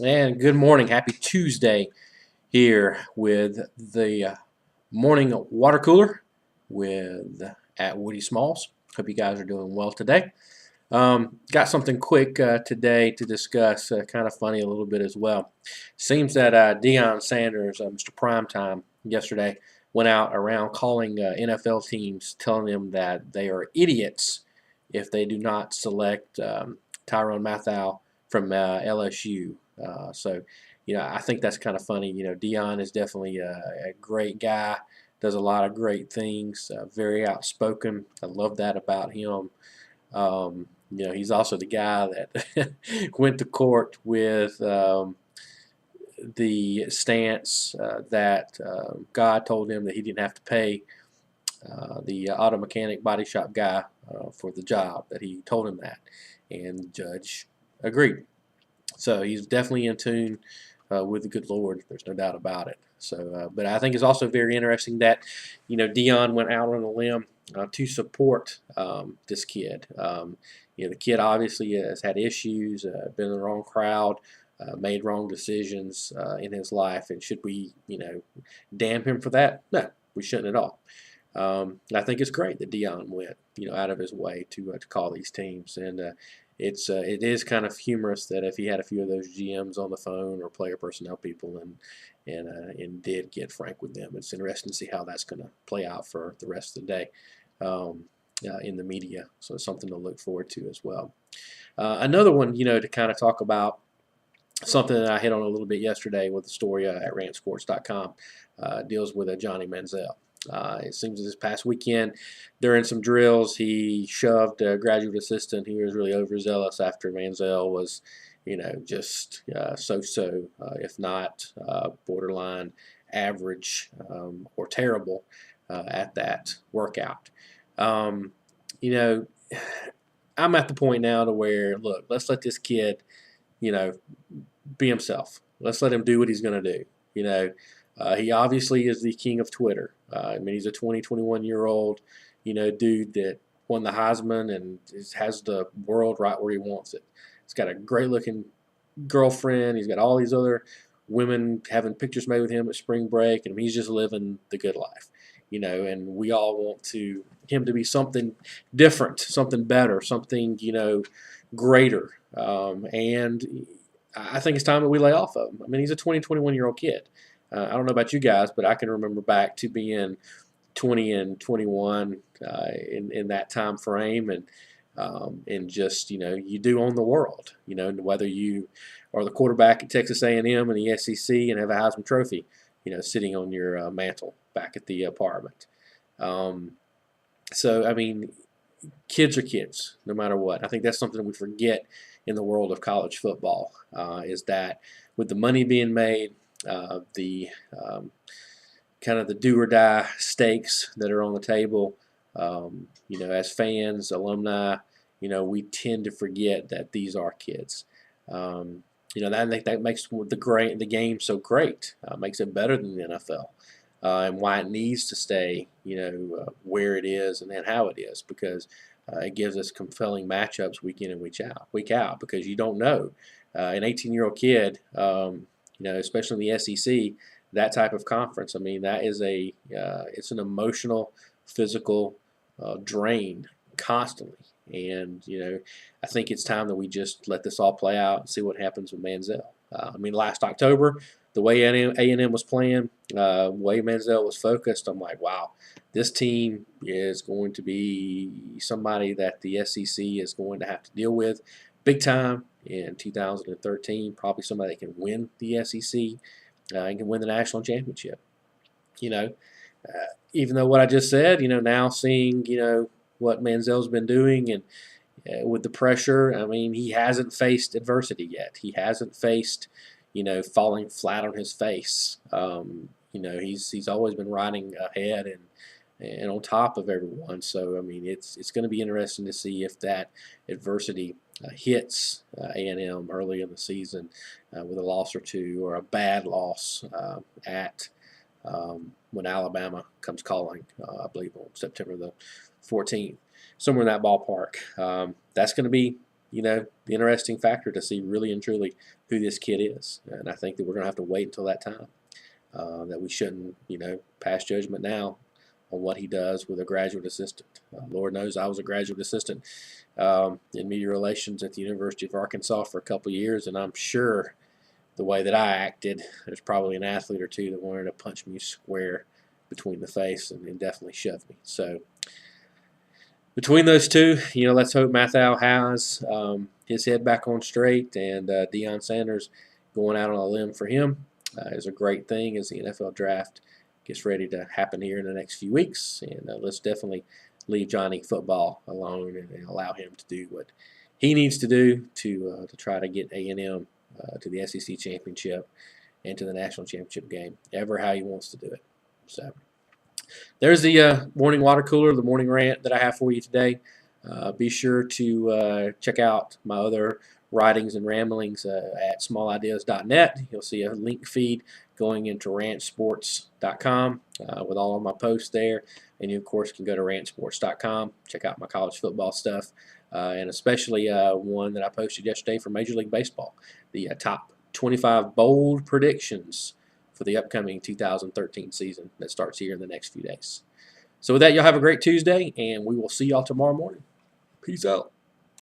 And good morning. Happy Tuesday here with the morning water cooler with at Woody Smalls. Hope you guys are doing well today. Got something quick today to discuss, kind of funny a little bit as well. Seems that Deion Sanders, Mr. Primetime, yesterday went out around calling NFL teams, telling them that they are idiots if they do not select Tyrone Matthew from LSU. I think that's kind of funny. Deion is definitely a great guy, does a lot of great things, very outspoken. I love that about him. He's also the guy that went to court with the stance that God told him that he didn't have to pay the auto mechanic body shop guy for the job, that he told him that. And the judge agreed. So he's definitely in tune with the good Lord. There's no doubt about it. But I think it's also very interesting that, Deion went out on a limb to support this kid. The kid obviously has had issues, been in the wrong crowd, made wrong decisions in his life, and should we, damn him for that? No, we shouldn't at all. I think it's great that Deion went, out of his way to call these teams, and it is kind of humorous that if he had a few of those GMs on the phone or player personnel people and did get frank with them, it's interesting to see how that's going to play out for the rest of the day in the media. So it's something to look forward to as well. Another one, to kind of talk about something that I hit on a little bit yesterday with the story at rantsports.com deals with Johnny Manziel. It seems this past weekend, during some drills, he shoved a graduate assistant. He was really overzealous after Manziel was, just so-so, if not borderline average or terrible at that workout. Um, you know, I'm at the point now to where, look, let's let this kid, you know, be himself. Let's let him do what he's going to do. He obviously is the king of Twitter. He's a 21-year-old, dude that won the Heisman and has the world right where he wants it. He's got a great-looking girlfriend. He's got all these other women having pictures made with him at spring break, and he's just living the good life. And we all want him to be something different, something better, something, greater. And I think it's time that we lay off of him. He's a 21-year-old kid. I don't know about you guys, but I can remember back to being 20 and 21 in that time frame, and just you do own the world. Whether you are the quarterback at Texas A&M and the SEC and have a Heisman Trophy, sitting on your mantle back at the apartment. Kids are kids, no matter what. I think that's something we forget in the world of college football, is that with the money being made, the kind of the do or die stakes that are on the table, as fans, alumni, we tend to forget that these are kids. I think that makes the game so great, makes it better than the NFL. And why it needs to stay, where it is and then how it is, because it gives us compelling matchups week in and week out, because you don't know. An 18-year-old kid, especially in the SEC, that type of conference. That is it's an emotional, physical drain constantly. And I think it's time that we just let this all play out and see what happens with Manziel. Last October, the way A&M was playing, the way Manziel was focused, I'm like, wow, this team is going to be somebody that the SEC is going to have to deal with big time in 2013. Probably somebody that can win the SEC and can win the national championship. You know, Even though what I just said, now seeing, what Manziel's been doing and with the pressure, he hasn't faced adversity yet. He hasn't faced, falling flat on his face. He's always been riding ahead and on top of everyone. So it's going to be interesting to see if that adversity hits A&M early in the season with a loss or two, or a bad loss at when Alabama comes calling, I believe on September the 14th, somewhere in that ballpark. That's going to be the interesting factor to see really and truly who this kid is. And I think that we're going to have to wait until that time. That we shouldn't, pass judgment now on what he does with a graduate assistant. Lord knows I was a graduate assistant in media relations at the University of Arkansas for a couple of years, and I'm sure the way that I acted, there's probably an athlete or two that wanted to punch me square between the face and definitely shove me. So between those two, let's hope Mathau has his head back on straight, and Deion Sanders going out on a limb for him is a great thing as the NFL draft gets ready to happen here in the next few weeks. And let's definitely leave Johnny football alone and allow him to do what he needs to do to try to get A&M to the SEC championship and to the national championship game, ever how he wants to do it. So there's the morning water cooler, the morning rant that I have for you today. Be sure to check out my other writings and ramblings at smallideas.net. You'll see a link feed going into rantsports.com with all of my posts there. And you, of course, can go to rantsports.com, check out my college football stuff, and especially one that I posted yesterday for Major League Baseball, the top 25 bold predictions for the upcoming 2013 season that starts here in the next few days. So with that, y'all have a great Tuesday, and we will see y'all tomorrow morning. Peace out.